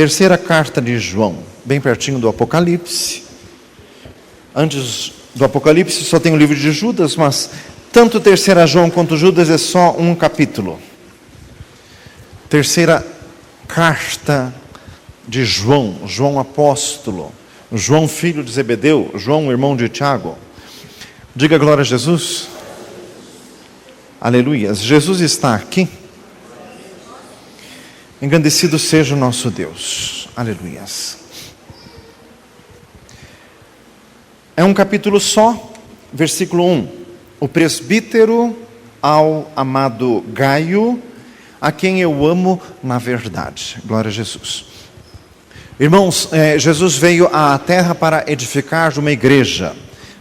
Terceira carta de João, bem pertinho do Apocalipse. Antes do Apocalipse só tem o livro de Judas, mas tanto terceira João quanto Judas é só um capítulo. Terceira carta de João, João apóstolo, João filho de Zebedeu, João irmão de Tiago. Diga glória a Jesus. Aleluia. Jesus está aqui. Engrandecido seja o nosso Deus. Aleluias. É um capítulo só, versículo 1. O presbítero ao amado Gaio, a quem eu amo na verdade. Glória a Jesus. Irmãos, Jesus veio à terra para edificar uma igreja.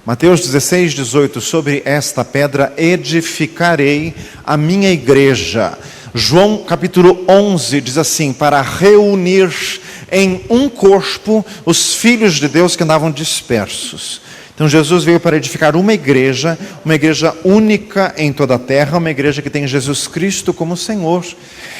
Mateus 16, 18, sobre esta pedra edificarei a minha igreja. João capítulo 11 diz assim, para reunir em um corpo os filhos de Deus que andavam dispersos. Então Jesus veio para edificar uma igreja única em toda a terra, uma igreja que tem Jesus Cristo como Senhor.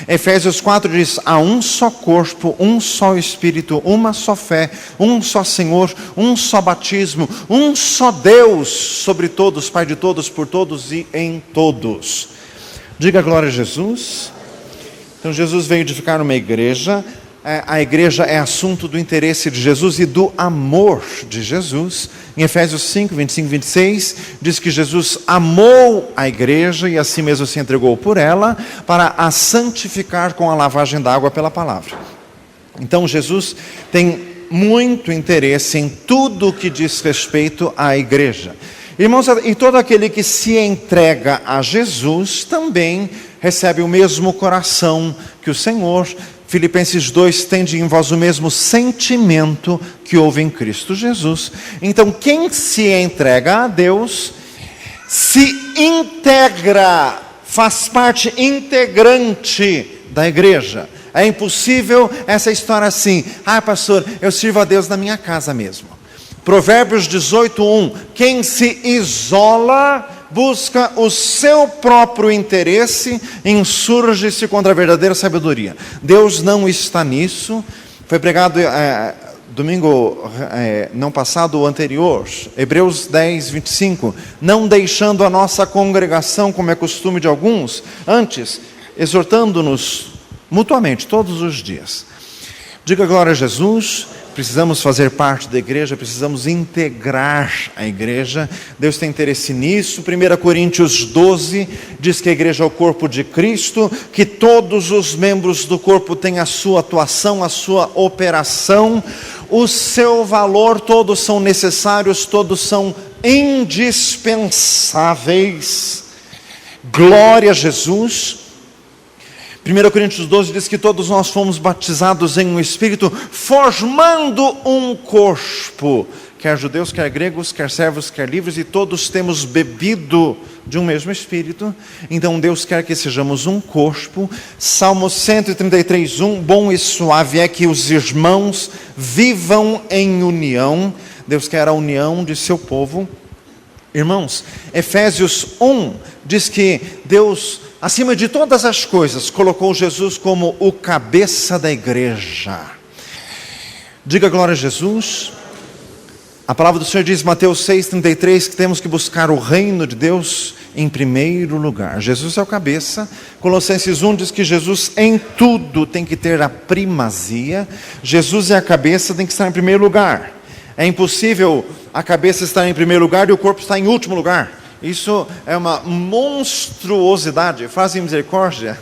Efésios 4 diz, há um só corpo, um só Espírito, uma só fé, um só Senhor, um só batismo, um só Deus sobre todos, Pai de todos, por todos e em todos. Diga glória a Jesus. Então Jesus veio edificar uma igreja. A igreja é assunto do interesse de Jesus e do amor de Jesus. Em Efésios 5, 25 e 26, diz que Jesus amou a igreja e assim mesmo se entregou por ela para a santificar com a lavagem d'água pela palavra. Então Jesus tem muito interesse em tudo o que diz respeito à igreja. Irmãos, e todo aquele que se entrega a Jesus também recebe o mesmo coração que o Senhor. Filipenses 2, tende em vós o mesmo sentimento que houve em Cristo Jesus. Então, quem se entrega a Deus, se integra, faz parte integrante da igreja. É impossível essa história assim, pastor, eu sirvo a Deus na minha casa mesmo. Provérbios 18, 1, quem se isola busca o seu próprio interesse, insurge-se contra a verdadeira sabedoria. Deus não está nisso. Foi pregado domingo não passado, o anterior, Hebreus 10, 25. Não deixando a nossa congregação, como é costume de alguns, antes, exortando-nos mutuamente, todos os dias. Diga glória a Jesus. Precisamos fazer parte da igreja, precisamos integrar a igreja. Deus tem interesse nisso. 1 Coríntios 12 diz que a igreja é o corpo de Cristo, que todos os membros do corpo têm a sua atuação, a sua operação, o seu valor, todos são necessários, todos são indispensáveis. Glória a Jesus. 1 Coríntios 12 diz que todos nós fomos batizados em um Espírito, formando um corpo, quer judeus, quer gregos, quer servos, quer livres, e todos temos bebido de um mesmo Espírito. Então Deus quer que sejamos um corpo. Salmo 133, 1, bom e suave é que os irmãos vivam em união. Deus quer a união de seu povo. Irmãos, Efésios 1 diz que Deus, acima de todas as coisas, colocou Jesus como o cabeça da igreja. Diga glória a Jesus. A palavra do Senhor diz, Mateus 6,33, que temos que buscar o reino de Deus em primeiro lugar. Jesus é o cabeça. Colossenses 1 diz que Jesus em tudo tem que ter a primazia. Jesus é a cabeça, tem que estar em primeiro lugar. É impossível a cabeça estar em primeiro lugar e o corpo estar em último lugar. Isso é uma monstruosidade. Fazem misericórdia.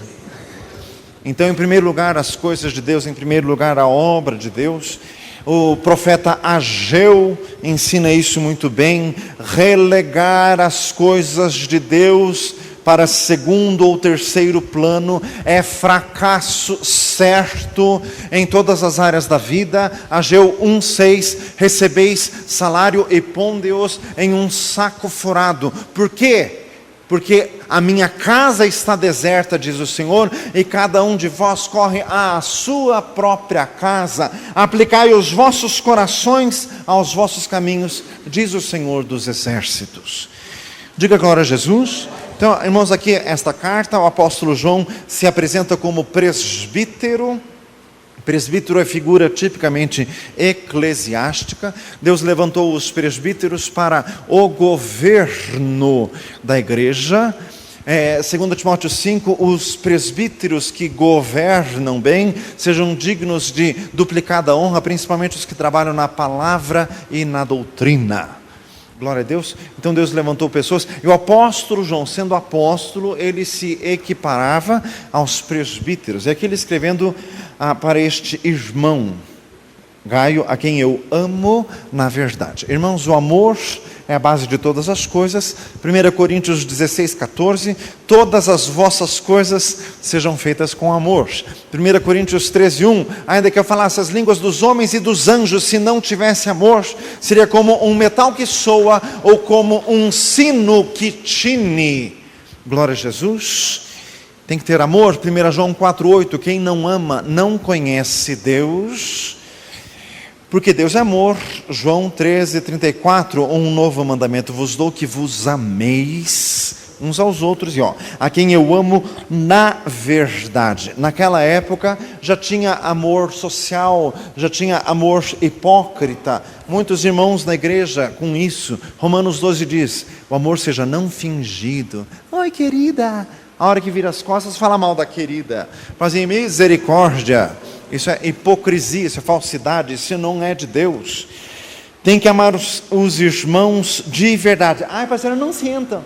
Então, em primeiro lugar, as coisas de Deus, em primeiro lugar, a obra de Deus. O profeta Ageu ensina isso muito bem. Relegar as coisas de Deus para segundo ou terceiro plano é fracasso certo em todas as áreas da vida. Ageu 1,6, recebeis salário e ponde-os em um saco furado. Por quê? Porque a minha casa está deserta, diz o Senhor, e cada um de vós corre à sua própria casa. Aplicai os vossos corações aos vossos caminhos, diz o Senhor dos exércitos. Diga glória a Jesus. Então, irmãos, aqui esta carta, o apóstolo João se apresenta como presbítero Presbítero é figura tipicamente eclesiástica. Deus levantou os presbíteros para o governo da igreja. 2 Timóteo 5, os presbíteros que governam bem sejam dignos de duplicada honra, principalmente os que trabalham na palavra e na doutrina. Glória a Deus. Então Deus levantou pessoas, e o apóstolo João, sendo apóstolo, ele se equiparava aos presbíteros. E aqui ele escrevendo para este irmão Gaio, a quem eu amo na verdade. Irmãos, o amor é a base de todas as coisas. 1 Coríntios 16, 14, todas as vossas coisas sejam feitas com amor. 1 Coríntios 13, 1, ainda que eu falasse as línguas dos homens e dos anjos, se não tivesse amor, seria como um metal que soa, ou como um sino que tine. Glória a Jesus. Tem que ter amor. 1 João 4, 8, quem não ama não conhece Deus, porque Deus é amor. João 13, 34, um novo mandamento vos dou, que vos ameis uns aos outros, e a quem eu amo na verdade. Naquela época já tinha amor social, já tinha amor hipócrita. Muitos irmãos na igreja com isso. Romanos 12 diz, o amor seja não fingido. Oi, querida. A hora que vira as costas, fala mal da querida. Mas em misericórdia. Isso é hipocrisia, isso é falsidade, isso não é de Deus. Tem que amar os irmãos de verdade. Ai, pastor, não sinta.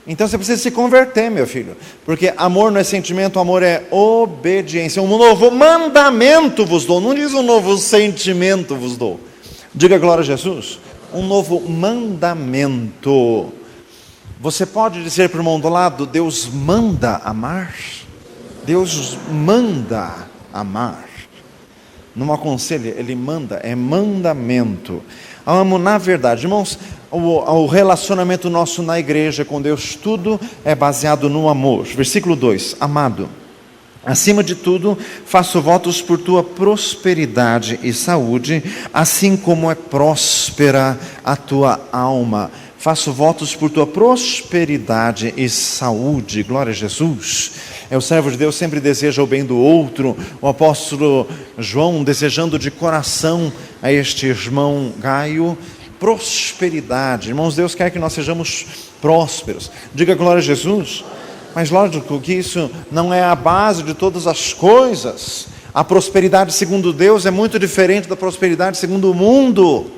Então você precisa se converter, meu filho. Porque amor não é sentimento, amor é obediência. Um novo mandamento vos dou. Não diz um novo sentimento vos dou. Diga glória a Jesus. Um novo mandamento. Você pode dizer para o irmão do lado, Deus manda amar? Deus manda amar. Não aconselha, ele manda, é mandamento. Amo na verdade. Irmãos, o relacionamento nosso na igreja com Deus, tudo é baseado no amor. Versículo 2, amado, acima de tudo, faço votos por tua prosperidade e saúde, assim como é próspera a tua alma. Faço votos por tua prosperidade e saúde. Glória a Jesus. O servo de Deus sempre deseja o bem do outro. O apóstolo João desejando de coração a este irmão Gaio prosperidade. Irmãos, Deus quer que nós sejamos prósperos. Diga glória a Jesus. Mas lógico que isso não é a base de todas as coisas. A prosperidade segundo Deus é muito diferente da prosperidade segundo o mundo.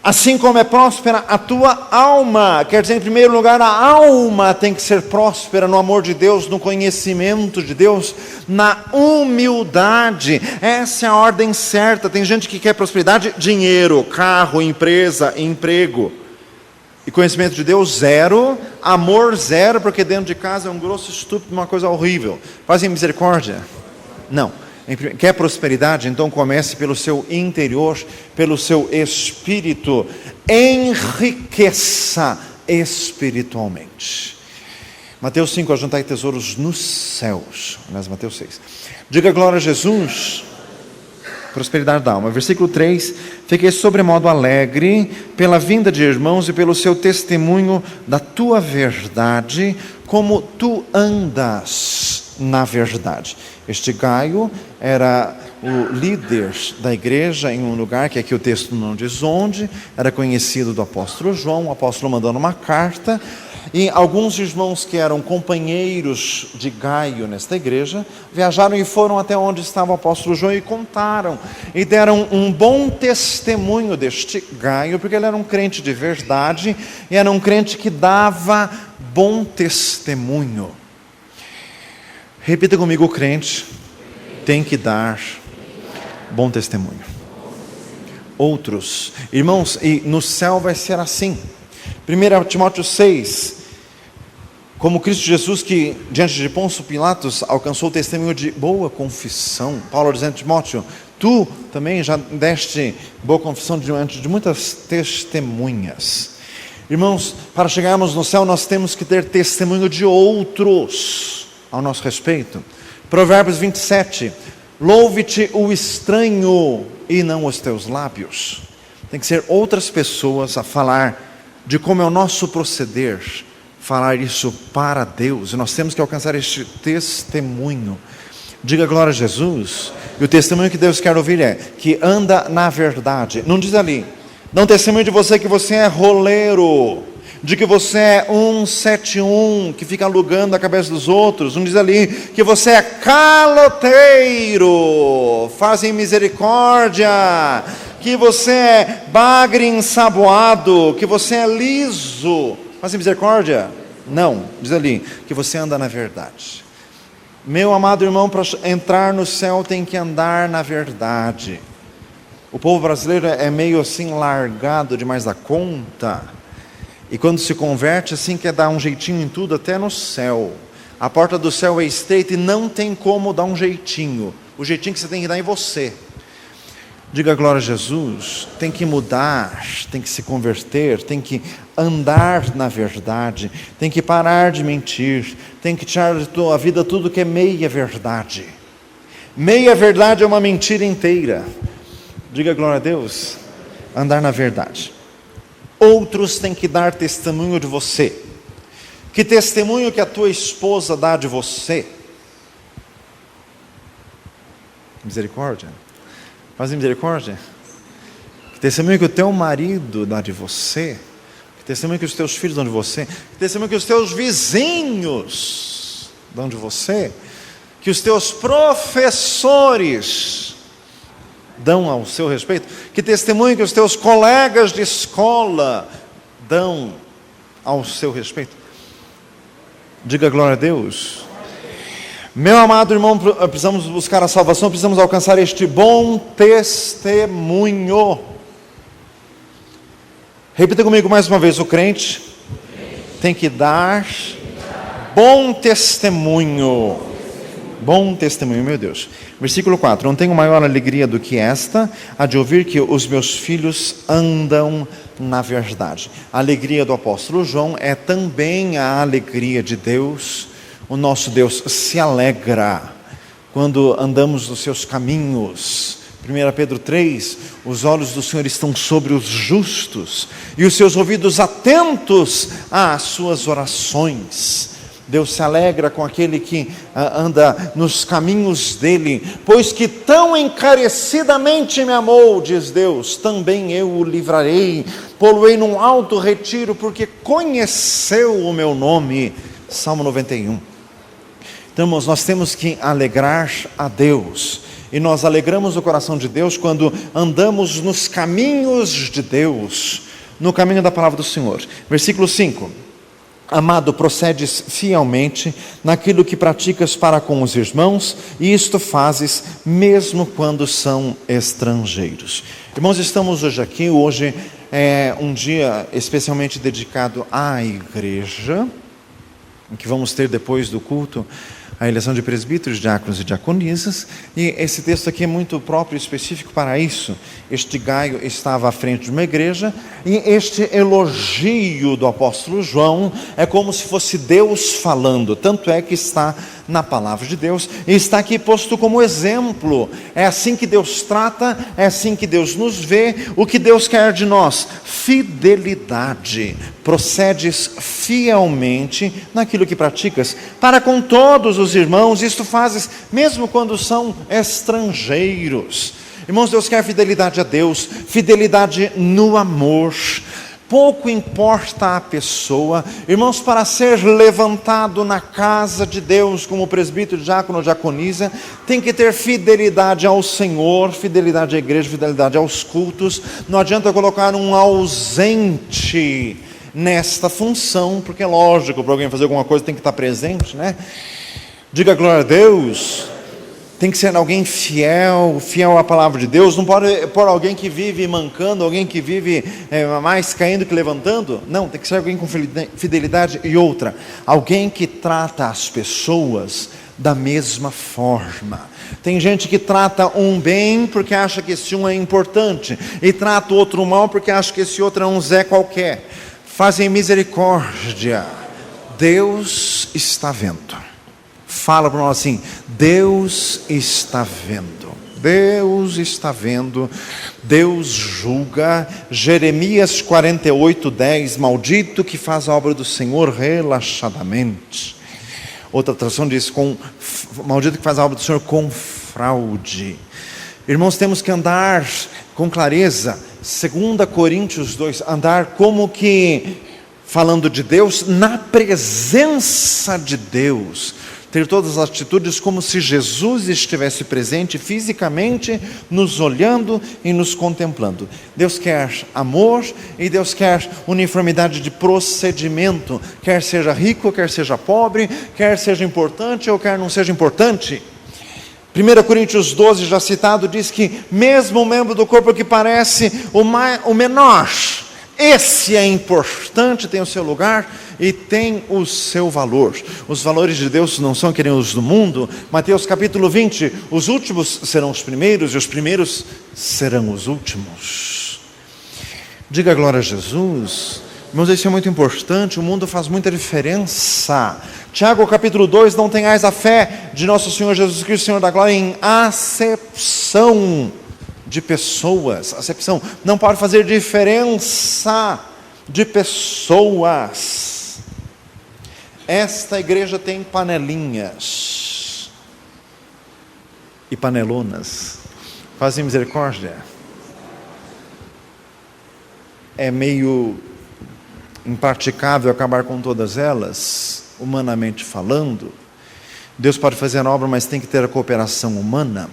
Assim como é próspera a tua alma, quer dizer, em primeiro lugar, a alma tem que ser próspera no amor de Deus, no conhecimento de Deus, na humildade. Essa é a ordem certa. Tem gente que quer prosperidade, dinheiro, carro, empresa, emprego. E conhecimento de Deus, zero. Amor, zero, porque dentro de casa é um grosso estúpido, uma coisa horrível. Fazem misericórdia? Não. Quer prosperidade? Então comece pelo seu interior, pelo seu espírito. Enriqueça espiritualmente. Mateus 5, ajuntai tesouros nos céus. Aliás, Mateus 6. Diga glória a Jesus. Prosperidade da alma. Versículo 3. Fiquei sobremodo alegre pela vinda de irmãos e pelo seu testemunho da tua verdade, como tu andas na verdade. Este Gaio era o líder da igreja em um lugar que aqui o texto não diz onde, era conhecido do apóstolo João, o apóstolo mandando uma carta, e alguns irmãos que eram companheiros de Gaio nesta igreja, viajaram e foram até onde estava o apóstolo João e contaram, e deram um bom testemunho deste Gaio, porque ele era um crente de verdade, e era um crente que dava bom testemunho. Repita comigo, o crente tem que dar bom testemunho. Outros, irmãos, e no céu vai ser assim. 1 Timóteo 6, como Cristo Jesus que diante de Pôncio Pilatos alcançou o testemunho de boa confissão. Paulo dizendo a Timóteo, tu também já deste boa confissão diante de muitas testemunhas. Irmãos, para chegarmos no céu nós temos que ter testemunho de outros ao nosso respeito. Provérbios 27, louve-te o estranho e não os teus lábios. Tem que ser outras pessoas a falar de como é o nosso proceder, falar isso para Deus, e nós temos que alcançar este testemunho. Diga glória a Jesus. E o testemunho que Deus quer ouvir é que anda na verdade. Não diz ali, dá um testemunho de você que você é roleiro, de que você é 171, que fica alugando a cabeça dos outros. Não diz ali que você é caloteiro, fazem misericórdia, que você é bagre ensaboado, que você é liso, fazem misericórdia. Não, diz ali que você anda na verdade. Meu amado irmão, para entrar no céu tem que andar na verdade. O povo brasileiro é meio assim largado demais da conta. E quando se converte assim quer dar um jeitinho em tudo, até no céu. A porta do céu é estreita e não tem como dar um jeitinho. O jeitinho que você tem que dar em você. Diga glória a Jesus. Tem que mudar, tem que se converter, tem que andar na verdade, tem que parar de mentir, tem que tirar da tua vida tudo que é meia verdade. Meia verdade é uma mentira inteira. Diga glória a Deus. Andar na verdade. Outros têm que dar testemunho de você. Que testemunho que a tua esposa dá de você? Misericórdia. Faz misericórdia. Que testemunho que o teu marido dá de você? Que testemunho que os teus filhos dão de você? Que testemunho que os teus vizinhos dão de você? Que os teus professores dão ao seu respeito? Que testemunho que os teus colegas de escola dão ao seu respeito? Diga glória a Deus. Meu amado irmão, precisamos buscar a salvação, precisamos alcançar este bom testemunho. Repita comigo mais uma vez: o crente tem que dar bom testemunho. Bom testemunho, meu Deus. Versículo 4: não tenho maior alegria do que esta, a de ouvir que os meus filhos andam na verdade. A alegria do apóstolo João é também a alegria de Deus. O nosso Deus se alegra quando andamos nos seus caminhos. 1 Pedro 3, os olhos do Senhor estão sobre os justos e os seus ouvidos atentos às suas orações. Deus se alegra com aquele que anda nos caminhos dele, pois que tão encarecidamente me amou, diz Deus, também eu o livrarei, pô-lo-ei num alto retiro, porque conheceu o meu nome. Salmo 91. Então, irmãos, nós temos que alegrar a Deus, e nós alegramos o coração de Deus quando andamos nos caminhos de Deus, no caminho da palavra do Senhor. Versículo 5: amado, procedes fielmente naquilo que praticas para com os irmãos, e isto fazes mesmo quando são estrangeiros. Irmãos, estamos hoje é um dia especialmente dedicado à igreja, em que vamos ter depois do culto a eleição de presbíteros, diáconos e diaconisas, e esse texto aqui é muito próprio e específico para isso. Este Gaio estava à frente de uma igreja, e este elogio do apóstolo João é como se fosse Deus falando, tanto é que está na palavra de Deus, e está aqui posto como exemplo. É assim que Deus trata, é assim que Deus nos vê. O que Deus quer de nós? Fidelidade. Procedes fielmente naquilo que praticas para com todos os irmãos, isto fazes mesmo quando são estrangeiros. Irmãos, Deus quer fidelidade a Deus, fidelidade no amor. Pouco importa a pessoa, irmãos, para ser levantado na casa de Deus como presbítero, diácono, diaconisa, tem que ter fidelidade ao Senhor, fidelidade à igreja, fidelidade aos cultos. Não adianta colocar um ausente nesta função, porque é lógico, para alguém fazer alguma coisa tem que estar presente, né? Diga glória a Deus. Tem que ser alguém fiel à palavra de Deus. Não pode pôr alguém que vive mancando, alguém que vive mais caindo que levantando. Não, tem que ser alguém com fidelidade. E outra, alguém que trata as pessoas da mesma forma. Tem gente que trata um bem porque acha que esse um é importante, e trata o outro mal porque acha que esse outro é um Zé qualquer. Fazem misericórdia. Deus está vendo. Fala para nós assim: Deus está vendo, Deus está vendo, Deus julga. Jeremias 48:10, maldito que faz a obra do Senhor relaxadamente. Outra tradução diz, maldito que faz a obra do Senhor com fraude. Irmãos, temos que andar com clareza. 2 Coríntios 2, andar como que, falando de Deus, na presença de Deus. Ter todas as atitudes como se Jesus estivesse presente fisicamente, nos olhando e nos contemplando. Deus quer amor e Deus quer uniformidade de procedimento, quer seja rico, quer seja pobre, quer seja importante ou quer não seja importante. 1 Coríntios 12, já citado, diz que mesmo o membro do corpo que parece o menor, esse é importante, tem o seu lugar e tem o seu valor. Os valores de Deus não são que nem os do mundo. Mateus capítulo 20, os últimos serão os primeiros e os primeiros serão os últimos. Diga glória a Jesus. Irmãos, isso é muito importante, o mundo faz muita diferença. Tiago capítulo 2, não tenhais a fé de nosso Senhor Jesus Cristo, Senhor da glória, em acepção de pessoas. Acepção não pode fazer diferença de pessoas. Esta igreja tem panelinhas e panelonas. Fazem misericórdia. É meio impraticável acabar com todas elas, humanamente falando. Deus pode fazer a obra, mas tem que ter a cooperação humana.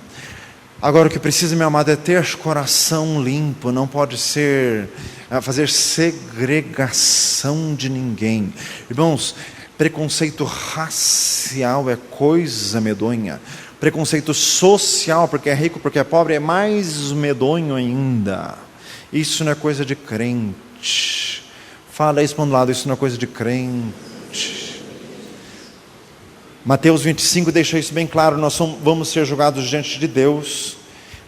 Agora, o que precisa, meu amado, é ter coração limpo. Não pode ser fazer segregação de ninguém. Irmãos, preconceito racial é coisa medonha. Preconceito social, porque é rico, porque é pobre, é mais medonho ainda. Isso não é coisa de crente. Fala isso para um lado, isso não é coisa de crente. Mateus 25 deixa isso bem claro, nós vamos ser julgados diante de Deus,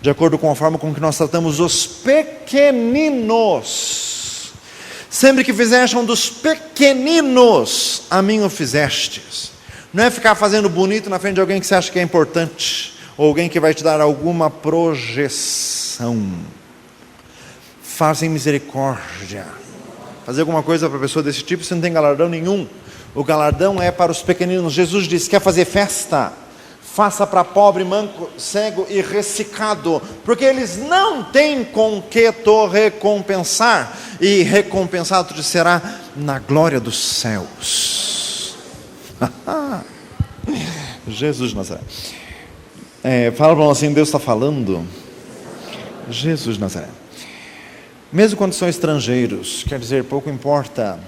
de acordo com a forma com que nós tratamos os pequeninos. Sempre que fizeste um dos pequeninos, a mim o fizestes. Não é ficar fazendo bonito na frente de alguém que você acha que é importante, ou alguém que vai te dar alguma projeção. Fazem misericórdia. Fazer alguma coisa para a pessoa desse tipo, você não tem galardão nenhum. O galardão é para os pequeninos. Jesus disse, quer fazer festa? Faça para pobre, manco, cego e ressecado, porque eles não têm com que te recompensar, e recompensado te será na glória dos céus. Jesus de Nazaré. Fala para nós assim, Deus está falando. Jesus de Nazaré. Mesmo quando são estrangeiros, quer dizer, pouco importa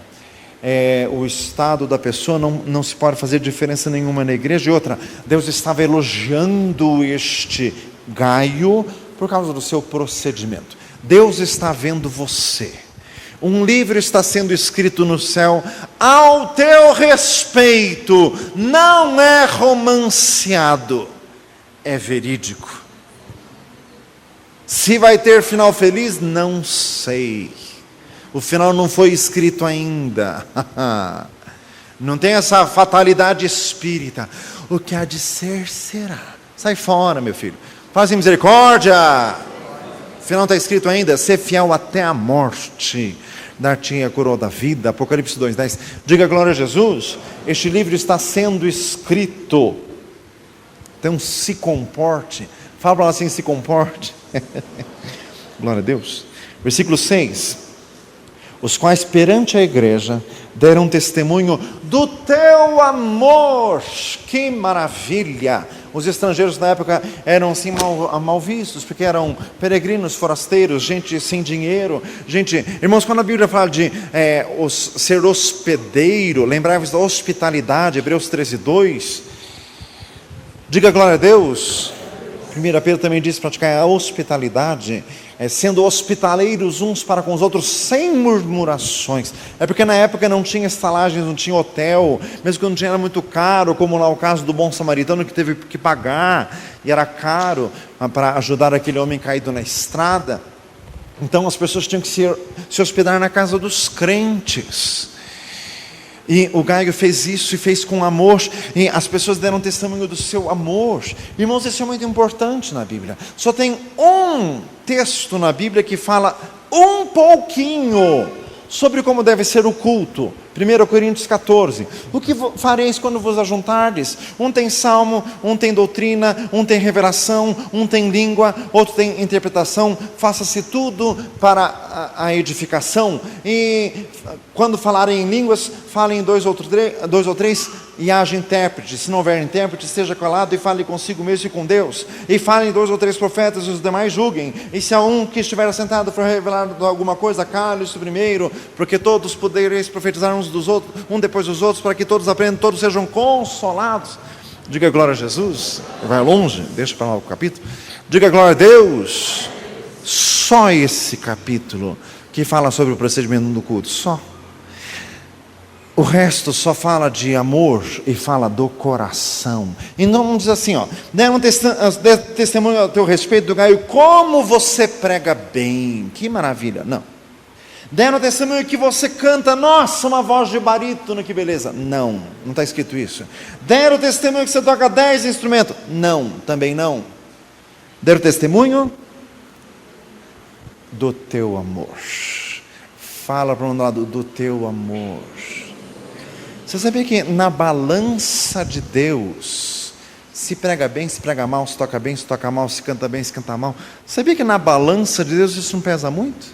o estado da pessoa, não se pode fazer diferença nenhuma na igreja. E outra, Deus estava elogiando este Gaio por causa do seu procedimento. Deus está vendo você. Um livro está sendo escrito no céu ao teu respeito, não é romanceado, é verídico. Se vai ter final feliz, não sei. O final não foi escrito ainda. Não tem essa fatalidade espírita. O que há de ser, será. Sai fora, meu filho. Fazem misericórdia. O final está escrito ainda. Ser fiel até a morte. Dar-te a coroa da vida. Apocalipse 2:10. Diga glória a Jesus. Este livro está sendo escrito. Então se comporte. Fala para ela assim, se comporte. Glória a Deus. Versículo 6. Os quais perante a igreja deram testemunho do teu amor. Que maravilha! Os estrangeiros na época eram assim mal vistos, porque eram peregrinos, forasteiros, gente sem dinheiro, gente... Irmãos, quando a Bíblia fala de ser hospedeiro, lembrai-vos da hospitalidade, Hebreus 13:2. Diga glória a Deus. 1 Pedro também diz praticar a hospitalidade, sendo hospitaleiros uns para com os outros, sem murmurações. É porque na época não tinha estalagens, não tinha hotel, mesmo que não tinha, era muito caro, como lá o caso do bom samaritano que teve que pagar, e era caro para ajudar aquele homem caído na estrada. Então as pessoas tinham que se hospedar na casa dos crentes. E o Gaio fez isso e fez com amor, e as pessoas deram testemunho do seu amor. Irmãos, isso é muito importante na Bíblia. Só tem um texto na Bíblia que fala um pouquinho sobre como deve ser o culto. 1 Coríntios 14. O que fareis quando vos ajuntardes? Um tem salmo, um tem doutrina, um tem revelação, um tem língua, outro tem interpretação. Faça-se tudo para a edificação. E quando falarem em línguas, falem dois ou três, e haja intérprete. Se não houver intérprete, esteja calado e fale consigo mesmo e com Deus. E falem 2 ou 3 profetas, e os demais julguem. E se há um que estiver assentado for revelado alguma coisa, cale-se primeiro, porque todos podereis profetizar uns dos outros, um depois dos outros, para que todos aprendam, todos sejam consolados. Diga glória a Jesus. Vai longe, deixa para lá o capítulo. Diga glória a Deus. Só esse capítulo que fala sobre o procedimento do culto, só. O resto só fala de amor e fala do coração. E não diz assim, deram testemunho ao teu respeito do Gaio, como você prega bem, que maravilha. Não. Deram testemunho que você canta, nossa, uma voz de barítono, que beleza. Não está escrito isso. Deram testemunho que você toca 10 instrumentos. Não, também não. Deram testemunho do teu amor. Fala para um lado, do teu amor. Você sabia que na balança de Deus, se prega bem, se prega mal, se toca bem, se toca mal, se canta bem, se canta mal. Sabia que na balança de Deus isso não pesa muito?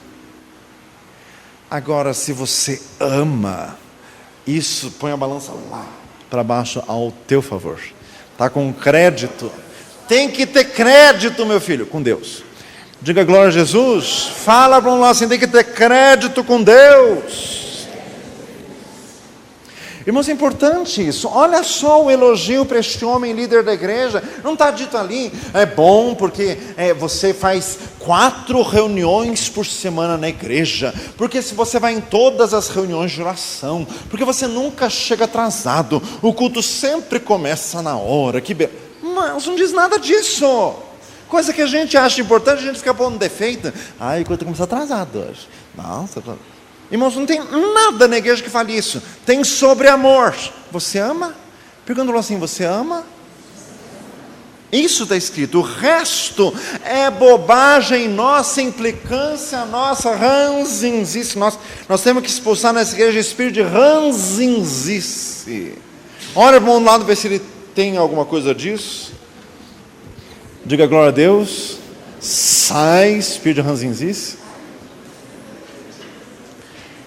Agora, se você ama, isso põe a balança lá para baixo ao teu favor. Está com crédito. Tem que ter crédito, meu filho, com Deus. Diga glória a Jesus. Fala para um lado assim, tem que ter crédito com Deus. Irmãos, é importante isso. Olha só o elogio para este homem líder da igreja. Não está dito ali, é bom porque você faz 4 reuniões por semana na igreja, porque se você vai em todas as reuniões de oração, porque você nunca chega atrasado, o culto sempre começa na hora. Mas não diz nada disso. Coisa que a gente acha importante, a gente fica pondo defeito. O culto começou atrasado hoje. Nossa, irmãos, não tem nada na igreja que fale isso. Tem sobre amor. Você ama? Pergunta assim, você ama? Isso está escrito. O resto é bobagem nossa, implicância nossa, ranzinzice nossa. Nós temos que expulsar nessa igreja o espírito de ranzinzice. Olha para um lado, ver se ele tem alguma coisa disso. Diga glória a Deus. Sai espírito de ranzinzice.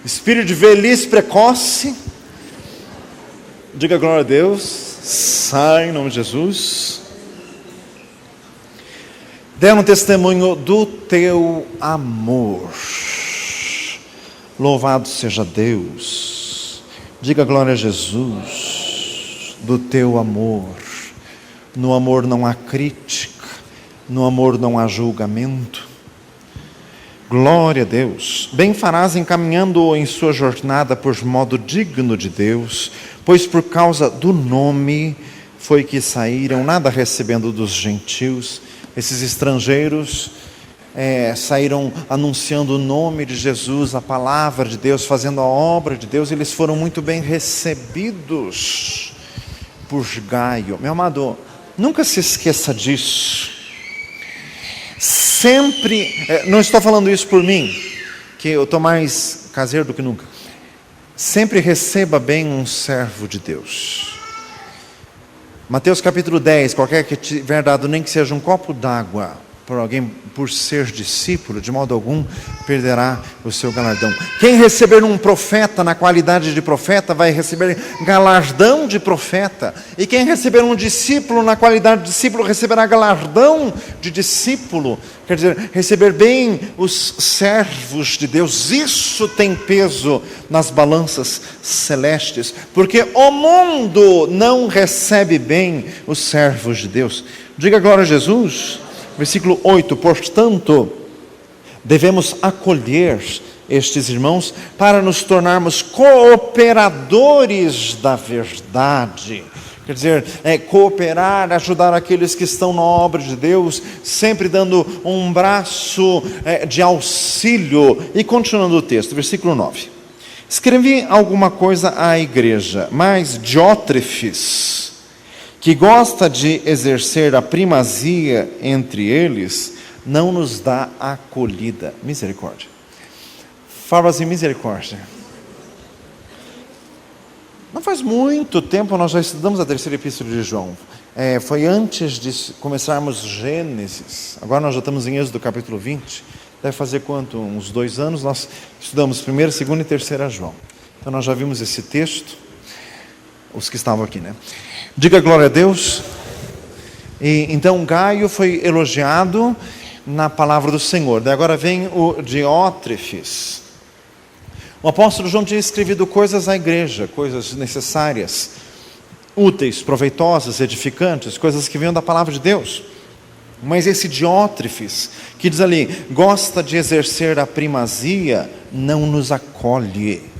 Espírito de velhice precoce. Diga glória a Deus. Sai em nome de Jesus. Dê um testemunho do teu amor. Louvado seja Deus. Diga glória a Jesus. Do teu amor. No amor não há crítica. No amor não há julgamento. Glória a Deus. Bem farás encaminhando-o em sua jornada por modo digno de Deus, pois por causa do nome foi que saíram, nada recebendo dos gentios. Esses estrangeiros saíram anunciando o nome de Jesus, a palavra de Deus, fazendo a obra de Deus. Eles foram muito bem recebidos por Gaio. Meu amado, nunca se esqueça disso. Sempre, não estou falando isso por mim, que eu estou mais caseiro do que nunca. Sempre receba bem um servo de Deus. Mateus capítulo 10, qualquer que tiver dado nem que seja um copo d'água por alguém, por ser discípulo, de modo algum perderá o seu galardão. Quem receber um profeta na qualidade de profeta, vai receber galardão de profeta. E quem receber um discípulo na qualidade de discípulo, receberá galardão de discípulo. Quer dizer, receber bem os servos de Deus. Isso tem peso nas balanças celestes, porque o mundo não recebe bem os servos de Deus. Diga glória a Jesus. Versículo 8, portanto, devemos acolher estes irmãos para nos tornarmos cooperadores da verdade. Quer dizer, cooperar, ajudar aqueles que estão na obra de Deus, sempre dando um braço de auxílio. E continuando o texto, versículo 9. Escrevi alguma coisa à igreja, mas Diótrefes, que gosta de exercer a primazia entre eles, não nos dá acolhida. Misericórdia. Fala assim, misericórdia. Não faz muito tempo nós já estudamos a terceira epístola de João. Foi antes de começarmos Gênesis. Agora nós já estamos em Êxodo capítulo 20. Deve fazer quanto? Uns 2 anos. Nós estudamos 1ª, 2ª e 3ª João. Então nós já vimos esse texto. Os que estavam aqui, né? Diga glória a Deus. E então Gaio foi elogiado na palavra do Senhor. Daí agora vem o Diótrefes. O apóstolo João tinha escrevido coisas à igreja, coisas necessárias, úteis, proveitosas, edificantes, coisas que vinham da palavra de Deus. Mas esse Diótrefes, que diz ali, gosta de exercer a primazia, não nos acolhe.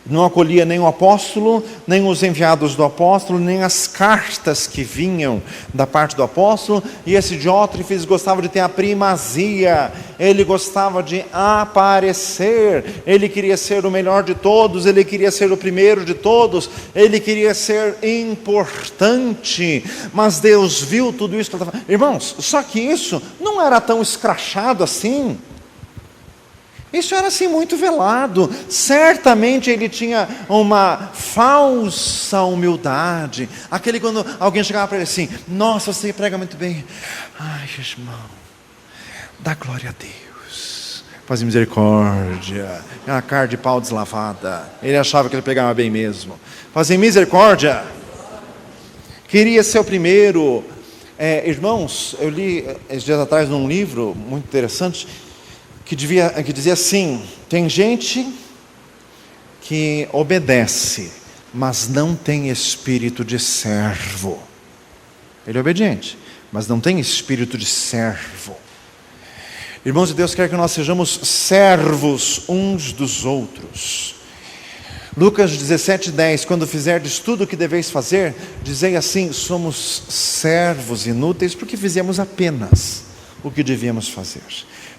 Não acolhia nem o apóstolo, nem os enviados do apóstolo, nem as cartas que vinham da parte do apóstolo. E esse Diótrefes gostava de ter a primazia, ele gostava de aparecer, ele queria ser o melhor de todos, ele queria ser o primeiro de todos, ele queria ser importante. Mas Deus viu tudo isso que ele estava... Irmãos, só que isso não era tão escrachado assim. Isso era assim muito velado. Certamente ele tinha uma falsa humildade. Aquele quando alguém chegava para ele assim, nossa, você prega muito bem. Ai, irmão, dá glória a Deus. Faz misericórdia. É uma cara de pau deslavada. Ele achava que ele pegava bem mesmo. Fazem misericórdia. Queria ser o primeiro. Irmãos, eu li esses dias atrás num livro muito interessante, que dizia assim, tem gente que obedece, mas não tem espírito de servo. Ele é obediente, mas não tem espírito de servo. Irmãos de Deus, quer que nós sejamos servos uns dos outros. Lucas 17:10, quando fizerdes tudo o que deveis fazer, dizei assim, somos servos inúteis, porque fizemos apenas o que devíamos fazer.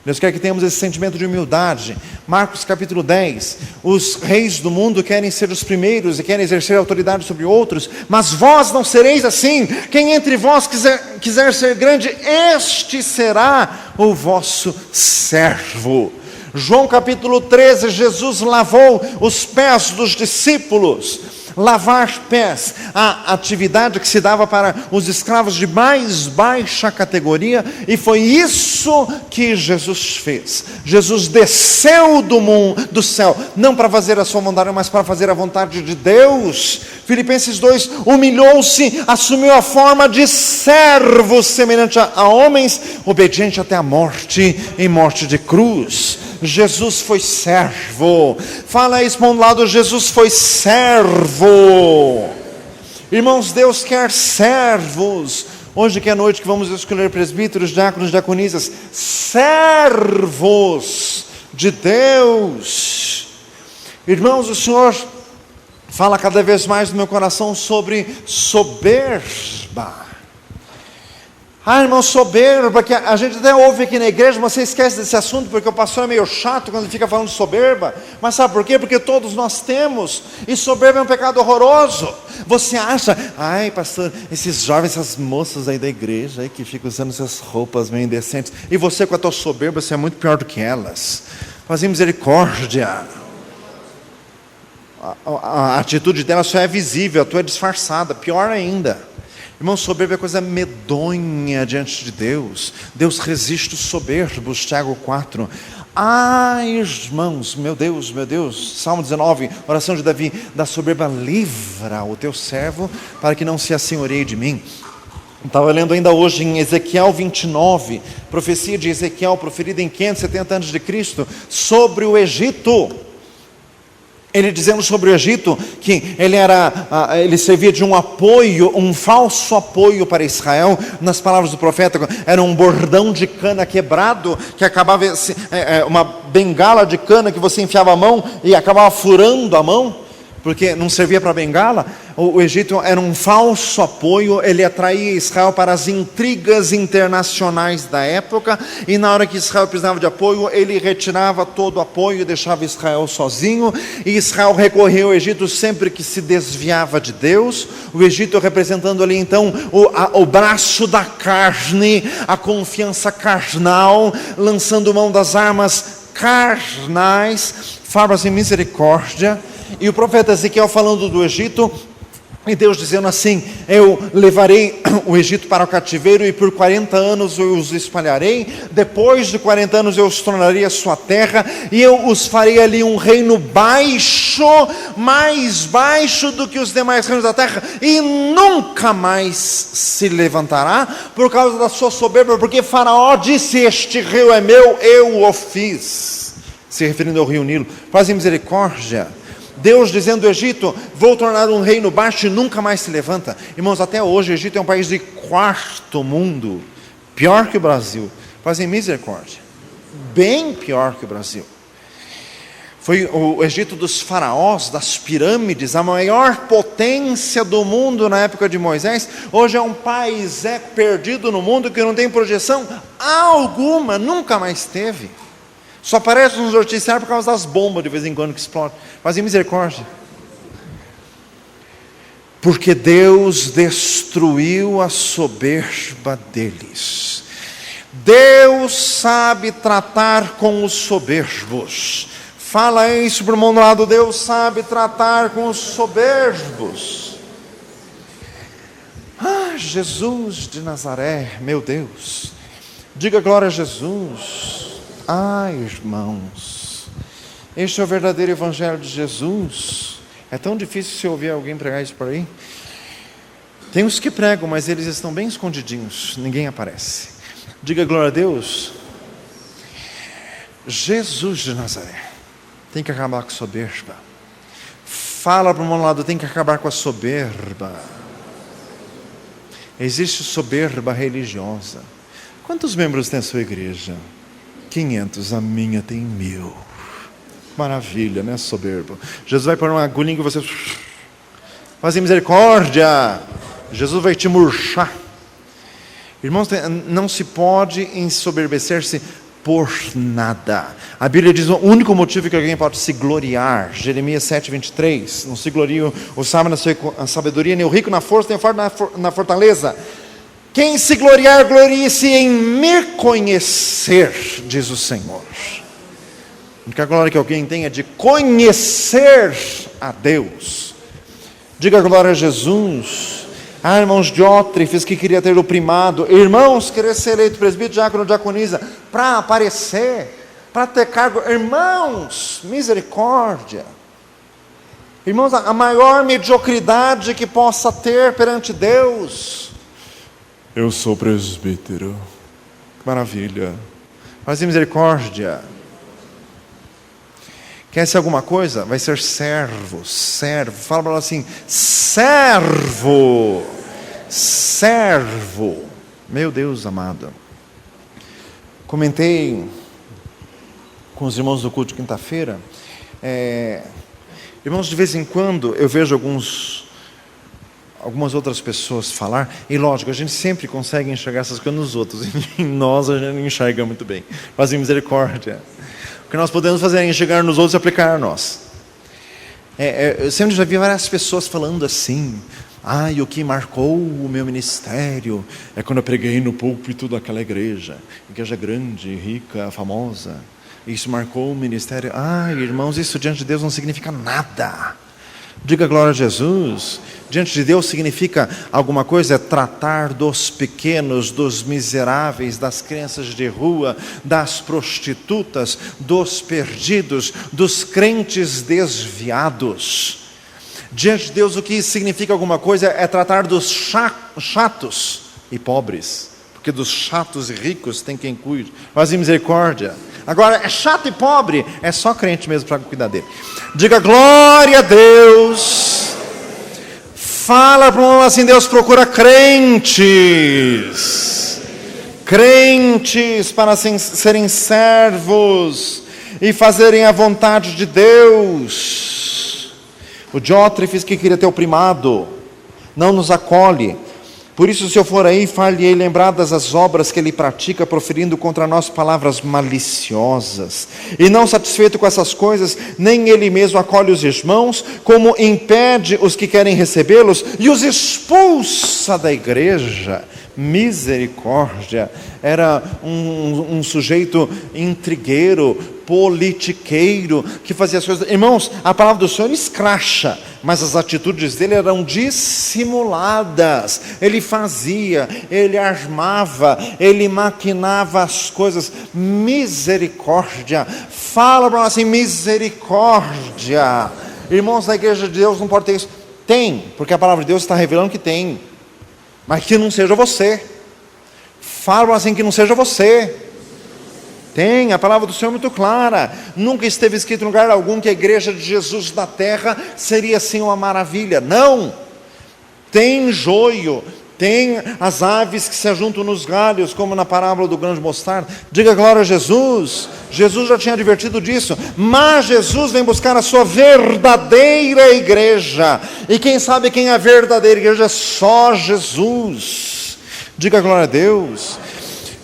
Deus quer que tenhamos esse sentimento de humildade. Marcos capítulo 10, os reis do mundo querem ser os primeiros e querem exercer autoridade sobre outros, mas vós não sereis assim. Quem entre vós quiser ser grande, este será o vosso servo. João capítulo 13, Jesus lavou os pés dos discípulos. Lavar pés, a atividade que se dava para os escravos de mais baixa categoria, e foi isso que Jesus fez. Jesus desceu do céu, não para fazer a sua vontade, mas para fazer a vontade de Deus. Filipenses 2, humilhou-se, assumiu a forma de servo, semelhante a homens, obediente até a morte, em morte de cruz. Jesus foi servo. Fala isso para um lado, Jesus foi servo. Irmãos, Deus quer servos. Hoje que é a noite que vamos escolher presbíteros, diáconos, diaconisas, servos de Deus. Irmãos, o Senhor fala cada vez mais no meu coração sobre soberba. Irmão, soberba, que a gente até ouve aqui na igreja, mas você esquece desse assunto, porque o pastor é meio chato quando fica falando de soberba. Mas sabe por quê? Porque todos nós temos, e soberba é um pecado horroroso. Você acha, pastor, esses jovens, essas moças aí da igreja, aí, que ficam usando essas roupas meio indecentes, e você com a tua soberba, você é muito pior do que elas. Fazem misericórdia. A atitude dela só é visível, a tua é disfarçada, pior ainda. Irmão, soberba é coisa medonha diante de Deus. Deus resiste os soberbos, Tiago 4. Irmãos, meu Deus, Salmo 19, oração de Davi, da soberba livra o teu servo, para que não se assenhoreie de mim. Estava lendo ainda hoje em Ezequiel 29, profecia de Ezequiel proferida em 570 a.C., sobre o Egito. Ele dizendo sobre o Egito que ele servia de um apoio, um falso apoio para Israel. Nas palavras do profeta, era um bordão de cana quebrado, que acabava, uma bengala de cana que você enfiava a mão e acabava furando a mão, porque não servia para bengala. O Egito era um falso apoio, ele atraía Israel para as intrigas internacionais da época, e na hora que Israel precisava de apoio, ele retirava todo o apoio e deixava Israel sozinho, e Israel recorria ao Egito sempre que se desviava de Deus. O Egito representando ali então o braço da carne, a confiança carnal, lançando mão das armas carnais, fala assim, misericórdia. E o profeta Ezequiel falando do Egito, e Deus dizendo assim, eu levarei o Egito para o cativeiro e por 40 anos eu os espalharei, depois de 40 anos eu os tornarei a sua terra, e eu os farei ali um reino baixo, mais baixo do que os demais reinos da terra, e nunca mais se levantará, por causa da sua soberba, porque Faraó disse, este rio é meu, eu o fiz, se referindo ao rio Nilo. Fazem misericórdia. Deus dizendo ao Egito, vou tornar um reino baixo e nunca mais se levanta. Irmãos, até hoje o Egito é um país de quarto mundo, pior que o Brasil. Fazem misericórdia, bem pior que o Brasil. Foi o Egito dos faraós, das pirâmides, a maior potência do mundo na época de Moisés. Hoje é um país perdido no mundo que não tem projeção alguma, nunca mais teve. Só aparece nos noticiários por causa das bombas de vez em quando que explodem. Fazem misericórdia. Porque Deus destruiu a soberba deles. Deus sabe tratar com os soberbos. Fala isso para o irmão do lado. Deus sabe tratar com os soberbos. Jesus de Nazaré, meu Deus. Diga glória a Jesus. Irmãos, este é o verdadeiro evangelho de Jesus. É tão difícil se ouvir alguém pregar isso por aí. Tem uns que pregam, mas eles estão bem escondidinhos, ninguém aparece. Diga glória a Deus. Jesus de Nazaré tem que acabar com a soberba. Fala para o meu lado, tem que acabar com a soberba. Existe soberba religiosa. Quantos membros tem a sua igreja? 500, a minha tem 1000. Maravilha, né, soberbo? Jesus vai pôr uma agulhinha que você... Fazem misericórdia. Jesus vai te murchar. Irmãos, não se pode ensoberbecer-se por nada. A Bíblia diz o único motivo que alguém pode se gloriar. Jeremias 7:23. Não se glorie o sábio na sua sabedoria, nem o rico na força, nem o forte na fortaleza. Quem se gloriar, glorie-se em me conhecer, diz o Senhor. A única glória que alguém tem é de conhecer a Deus. Diga glória a Jesus. Irmãos diótrefes que queria ter o primado, irmãos querer ser eleito presbítero, diácono, diaconisa, para aparecer, para ter cargo. Irmãos, misericórdia. Irmãos, a maior mediocridade que possa ter perante Deus. Eu sou presbítero. Que maravilha. Faz misericórdia. Quer ser alguma coisa? Vai ser servo. Servo. Fala para ela assim: servo. Servo. Meu Deus amado. Comentei com os irmãos do culto de quinta-feira. Irmãos, de vez em quando eu vejo algumas outras pessoas falar, e lógico, a gente sempre consegue enxergar essas coisas nos outros, em nós a gente não enxerga muito bem. Fazem misericórdia. O que nós podemos fazer é enxergar nos outros e aplicar a nós. Eu sempre já vi várias pessoas falando assim: o que marcou o meu ministério é quando eu preguei no púlpito daquela igreja grande, rica, famosa. Isso marcou o ministério. Irmãos, isso diante de Deus não significa nada. Diga glória a Jesus. Diante de Deus significa alguma coisa, é tratar dos pequenos, dos miseráveis, das crianças de rua, das prostitutas, dos perdidos, dos crentes desviados. Diante de Deus o que significa alguma coisa é tratar dos chatos e pobres, porque dos chatos e ricos tem quem cuide. Fazem misericórdia. Agora, é chato e pobre, é só crente mesmo para cuidar dele. Diga glória a Deus. Fala para o irmão assim: Deus procura crentes. Crentes para serem servos e fazerem a vontade de Deus. O diótrefes que queria ter o primado não nos acolhe. Por isso, se eu for aí, fale-ei lembradas as obras que ele pratica, proferindo contra nós palavras maliciosas. E não satisfeito com essas coisas, nem ele mesmo acolhe os irmãos, como impede os que querem recebê-los, e os expulsa da igreja. Misericórdia. Era um sujeito intrigueiro, politiqueiro que fazia as coisas. Irmãos, a palavra do Senhor escracha, mas as atitudes dele eram dissimuladas. Ele fazia, ele armava, ele maquinava as coisas. Misericórdia. Fala para nós assim, misericórdia. Irmãos da igreja de Deus, não pode ter isso. Tem, porque a palavra de Deus está revelando que tem, mas que não seja você. Fala assim, que não seja você. Tem, a palavra do Senhor é muito clara. Nunca esteve escrito em lugar algum que a igreja de Jesus na terra seria assim uma maravilha. Não. Tem joio, tem as aves que se ajuntam nos galhos, como na parábola do grão de mostarda. Diga glória a Jesus. Jesus já tinha advertido disso, mas Jesus vem buscar a sua verdadeira igreja. E quem sabe quem é a verdadeira igreja? É só Jesus. Diga glória a Deus.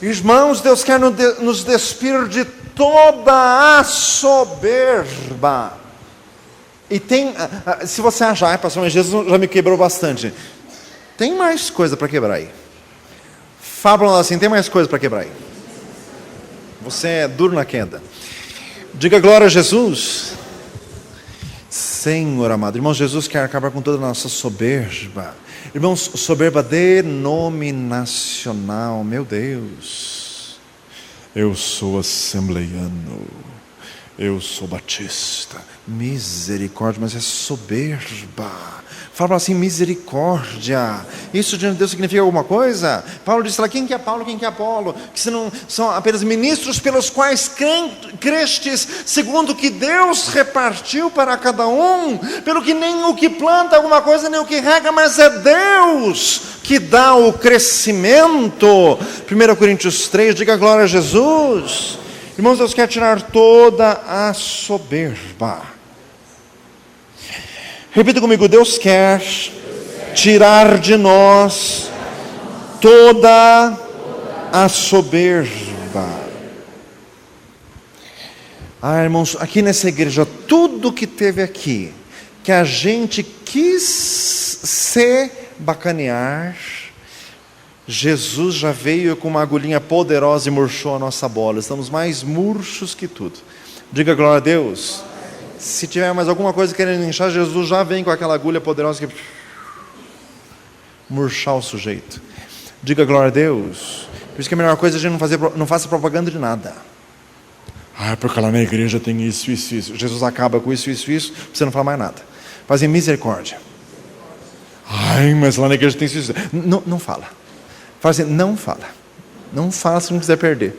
Irmãos, Deus quer nos despir de toda a soberba. E tem, se você achar, pastor, mas Jesus já me quebrou bastante. Tem mais coisa para quebrar aí. Fala assim, tem mais coisa para quebrar aí. Você é duro na queda. Diga glória a Jesus. Senhor amado, irmãos, Jesus quer acabar com toda a nossa soberba. Irmãos, soberba denominacional, meu Deus. Eu sou assembleiano, eu sou batista. Misericórdia, mas é soberba. Fala assim, misericórdia. Isso diante de Deus significa alguma coisa? Paulo disse lá, quem que é Paulo, quem que é Apolo? Que se não são apenas ministros pelos quais crestes, segundo o que Deus repartiu para cada um, pelo que nem o que planta alguma coisa, nem o que rega, mas é Deus que dá o crescimento. 1 Coríntios 3, diga glória a Jesus. Irmãos, Deus quer tirar toda a soberba. Repita comigo, Deus quer tirar de nós toda a soberba. Irmãos, aqui nessa igreja, tudo que teve aqui, que a gente quis se bacanear, Jesus já veio com uma agulhinha poderosa e murchou a nossa bola. Estamos mais murchos que tudo. Diga glória a Deus. Se tiver mais alguma coisa querendo inchar, Jesus já vem com aquela agulha poderosa que murchar o sujeito. Diga glória a Deus. Por isso que a melhor coisa é a gente não faça propaganda de nada. Porque lá na igreja tem isso, isso, isso. Jesus acaba com isso, isso, isso, para você não falar mais nada. Fazem misericórdia. Mas lá na igreja tem isso, isso. Não fala. Fala assim, não fala. Não fala se não quiser perder.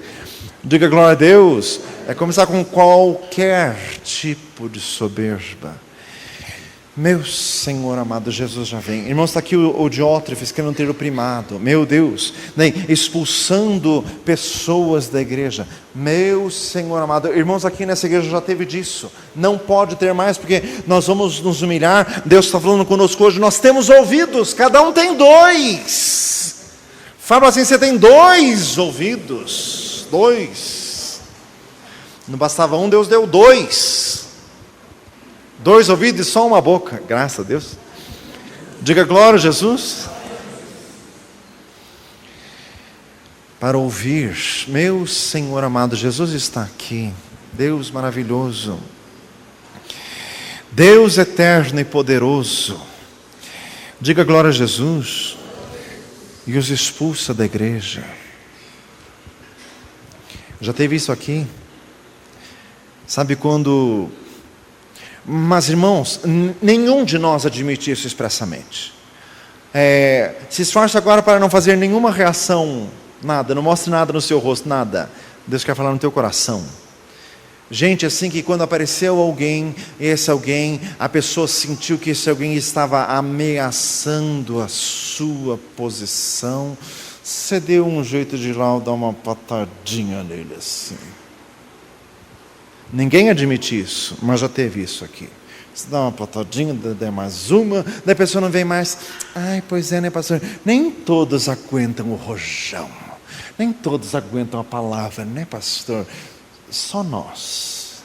Diga glória a Deus. É começar com qualquer tipo de soberba. Meu Senhor amado, Jesus já vem. Irmãos, está aqui o Diótrefes querendo ter o primado. Meu Deus, expulsando pessoas da igreja. Meu Senhor amado, irmãos, aqui nessa igreja já teve disso. Não pode ter mais, porque nós vamos nos humilhar. Deus está falando conosco hoje. Nós temos ouvidos, cada um tem 2. Fala assim, você tem 2 ouvidos. 2. Não bastava um, Deus deu 2. 2 ouvidos e só uma boca. Graças a Deus. Diga glória a Jesus. Para ouvir. Meu Senhor amado, Jesus está aqui. Deus maravilhoso. Deus eterno e poderoso. Diga glória a Jesus. E os expulsa da igreja. Já teve isso aqui? Sabe quando... Mas irmãos, nenhum de nós admite isso expressamente. Se esforce agora para não fazer nenhuma reação, nada, não mostre nada no seu rosto, nada. Deus quer falar no teu coração. Gente, assim que quando apareceu alguém, esse alguém, a pessoa sentiu que esse alguém estava ameaçando a sua posição, você deu um jeito de ir lá dar uma patadinha nele assim. Ninguém admite isso, mas já teve isso aqui. Você dá uma patadinha, dá mais uma, daí a pessoa não vem mais. Pois é, né, pastor? Nem todos aguentam o rojão. Nem todos aguentam a palavra, né, pastor? Só nós.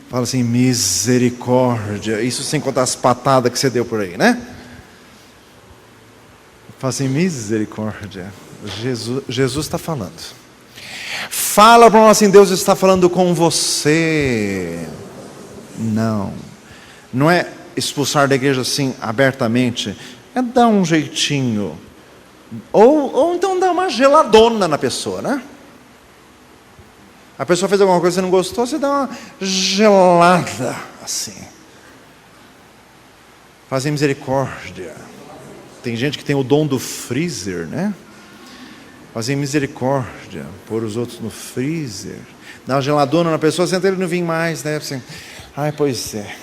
Fala assim, misericórdia. Isso sem contar as patadas que você deu por aí, né? Fala assim, misericórdia. Jesus está falando. Fala para nós assim, Deus está falando com você. Não é expulsar da igreja assim abertamente, é dar um jeitinho, ou então dar uma geladona na pessoa, né? A pessoa fez alguma coisa que você não gostou, você dá uma gelada assim. Fazem misericórdia. Tem gente que tem o dom do freezer, né? Fazem misericórdia, pôr os outros no freezer, dá uma geladona na pessoa, senta ele não vem mais, né? Assim, ai, pois é,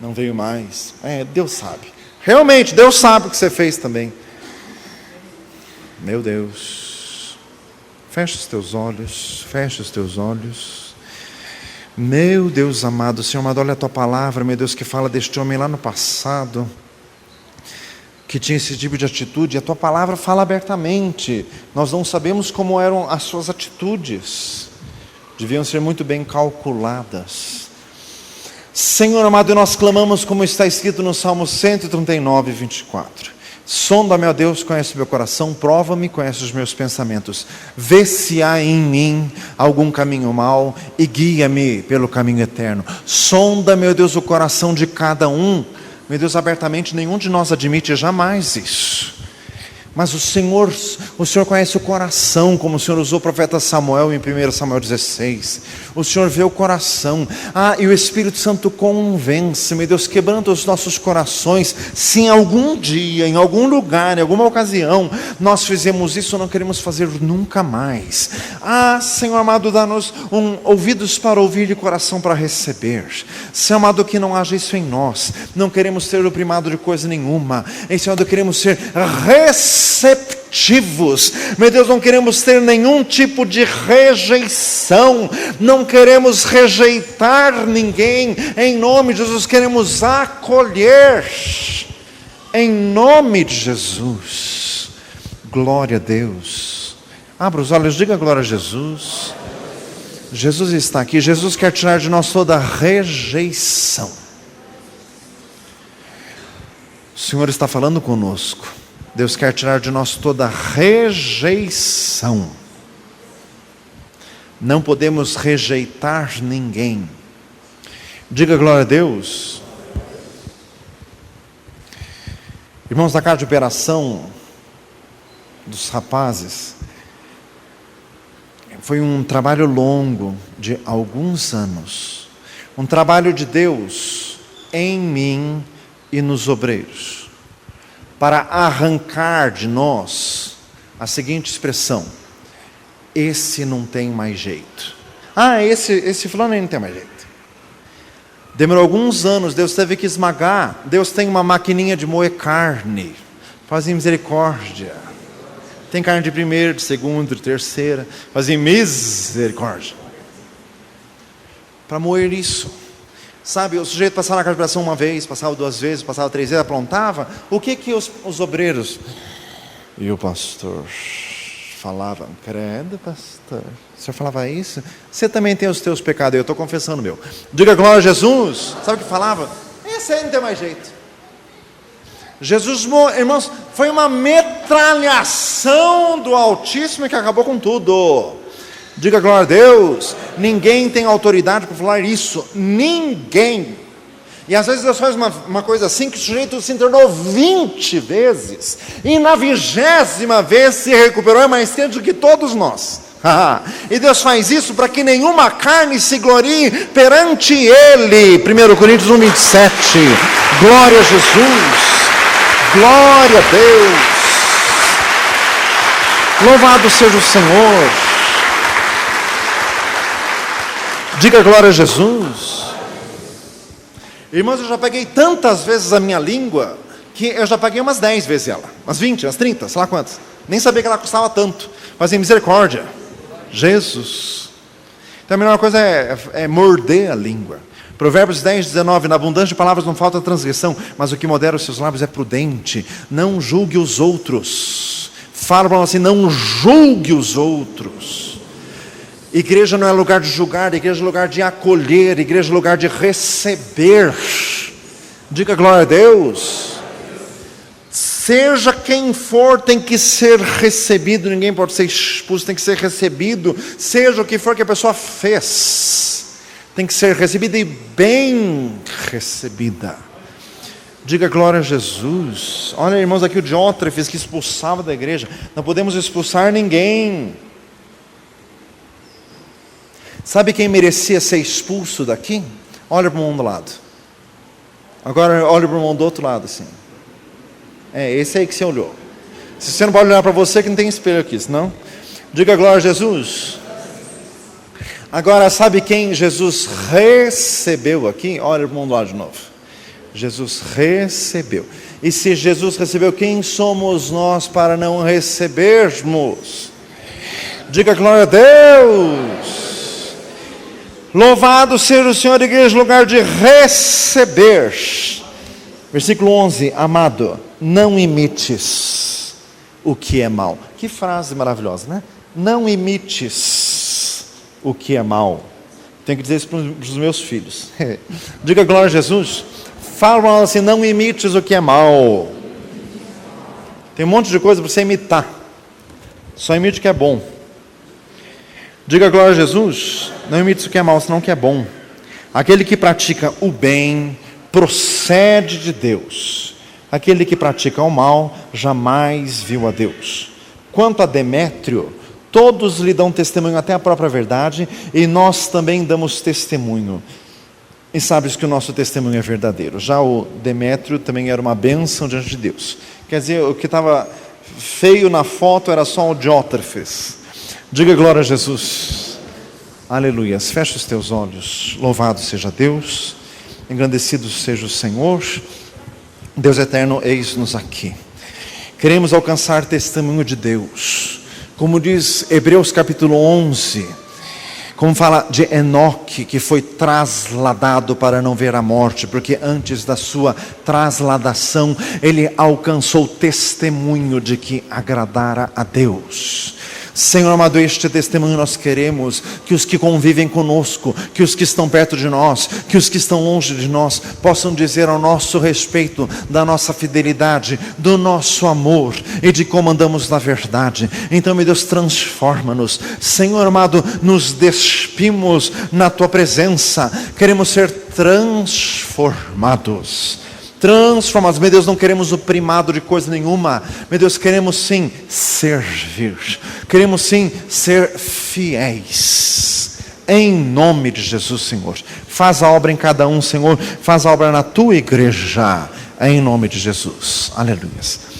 não veio mais. Deus sabe. Realmente, Deus sabe o que você fez também. Meu Deus, fecha os teus olhos, fecha os teus olhos. Meu Deus amado, Senhor amado, olha a tua palavra, meu Deus, que fala deste homem lá no passado, que tinha esse tipo de atitude. A tua palavra fala abertamente. Nós não sabemos como eram as suas atitudes, deviam ser muito bem calculadas. Senhor amado, nós clamamos como está escrito no Salmo 139, 24. Sonda-me, ó Deus, conhece o meu coração, prova-me, conhece os meus pensamentos. Vê se há em mim algum caminho mau e guia-me pelo caminho eterno. Sonda-me, ó Deus, o coração de cada um. Meu Deus, abertamente, nenhum de nós admite jamais isso. Mas o Senhor conhece o coração, como o Senhor usou o profeta Samuel em 1 Samuel 16. O Senhor vê o coração. E o Espírito Santo convence, meu Deus, quebrando os nossos corações. Se em algum dia, em algum lugar, em alguma ocasião, nós fizemos isso, não queremos fazer nunca mais. Senhor amado, dá-nos ouvidos para ouvir e coração para receber. Senhor amado, que não haja isso em nós. Não queremos ser o primado de coisa nenhuma. Senhor amado, queremos ser receptivos. Meu Deus, não queremos ter nenhum tipo de rejeição, não queremos rejeitar ninguém, em nome de Jesus, queremos acolher, em nome de Jesus. Glória a Deus. Abra os olhos, diga glória a Jesus. Jesus está aqui, Jesus quer tirar de nós toda rejeição. O Senhor está falando conosco. Deus quer tirar de nós toda rejeição. Não podemos rejeitar ninguém. Diga glória a Deus. Irmãos, da casa de operação dos rapazes, foi um trabalho longo de alguns anos. Um trabalho de Deus em mim e nos obreiros, para arrancar de nós a seguinte expressão: esse não tem mais jeito. Esse fulano aí não tem mais jeito. Demorou alguns anos, Deus teve que esmagar. Deus tem uma maquininha de moer carne. Fazem misericórdia. Tem carne de primeira, de segunda, de terceira. Fazem misericórdia. Para moer isso. Sabe, o sujeito passava na casa de operação uma vez, passava duas vezes, passava três vezes, aprontava. O que os obreiros e o pastor falavam? Credo, pastor, o senhor falava isso? Você também tem os teus pecados, eu estou confessando o meu. Diga glória a Jesus. Sabe o que falava? Esse aí não tem mais jeito. Jesus, irmãos, foi uma metralhação do Altíssimo que acabou com tudo. Diga glória a Deus. Ninguém tem autoridade para falar isso. Ninguém. E às vezes Deus faz uma coisa assim, que o sujeito se internou 20 vezes, e na 20ª vez se recuperou, é mais crente do que todos nós. E Deus faz isso para que nenhuma carne se glorie perante Ele. 1 Coríntios 1:27. Glória a Jesus. Glória a Deus. Louvado seja o Senhor. Diga glória a Jesus. Irmãos, eu já peguei tantas vezes a minha língua, que eu já paguei umas 10 vezes ela. Umas 20, umas 30, sei lá quantas. Nem sabia que ela custava tanto. Mas em misericórdia. Jesus. Então a melhor coisa é morder a língua. Provérbios 10:19. Na abundância de palavras não falta transgressão, mas o que modera os seus lábios é prudente. Não julgue os outros. Fala para nós assim: não julgue os outros. Igreja não é lugar de julgar, igreja é lugar de acolher, igreja é lugar de receber. Diga glória a Deus. Seja quem for, tem que ser recebido. Ninguém pode ser expulso, tem que ser recebido. Seja o que for que a pessoa fez, tem que ser recebida e bem recebida. Diga glória a Jesus. Olha, irmãos, aqui o Diótrefes que expulsava da igreja. Não podemos expulsar ninguém. Sabe quem merecia ser expulso daqui? Olha para o irmão do lado. Agora olha para o irmão do outro lado assim. Esse aí que você olhou. Se você não pode olhar para você, que não tem espelho aqui, senão. Diga glória a Jesus. Agora, sabe quem Jesus recebeu aqui? Olha para o irmão do lado de novo. Jesus recebeu. E se Jesus recebeu, quem somos nós para não recebermos? Diga glória a Deus. Louvado seja o Senhor, igreja, lugar de receber. Versículo 11, amado, não imites o que é mal. Que frase maravilhosa, né? Não imites o que é mal. Tenho que dizer isso para os meus filhos. Diga glória a Jesus. Fala assim, não imites o que é mal. Tem um monte de coisa para você imitar. Só imite o que é bom. Diga glória a Jesus. Não imites o que é mal, senão o que é bom. Aquele que pratica o bem procede de Deus. Aquele que pratica o mal jamais viu a Deus. Quanto a Demétrio, todos lhe dão testemunho, até a própria verdade, e nós também damos testemunho. E sabes que o nosso testemunho é verdadeiro. Já o Demétrio também era uma bênção diante de Deus. Quer dizer, o que estava feio na foto era só o Diótrefes. Diga glória a Jesus. Aleluia. Fecha os teus olhos. Louvado seja Deus. Engrandecido seja o Senhor. Deus eterno, eis-nos aqui. Queremos alcançar testemunho de Deus. Como diz Hebreus capítulo 11, como fala de Enoque, que foi trasladado para não ver a morte, porque antes da sua trasladação, ele alcançou testemunho de que agradara a Deus. Senhor amado, este testemunho nós queremos, que os que convivem conosco, que os que estão perto de nós, que os que estão longe de nós, possam dizer ao nosso respeito, da nossa fidelidade, do nosso amor, e de como andamos na verdade. Então, meu Deus, transforma-nos. Senhor amado, nos despimos na Tua presença, queremos ser transformados. Meu Deus, não queremos o primado de coisa nenhuma, meu Deus, queremos sim servir, queremos sim ser fiéis, em nome de Jesus, Senhor. Faz a obra em cada um, Senhor, faz a obra na Tua igreja, em nome de Jesus, aleluia.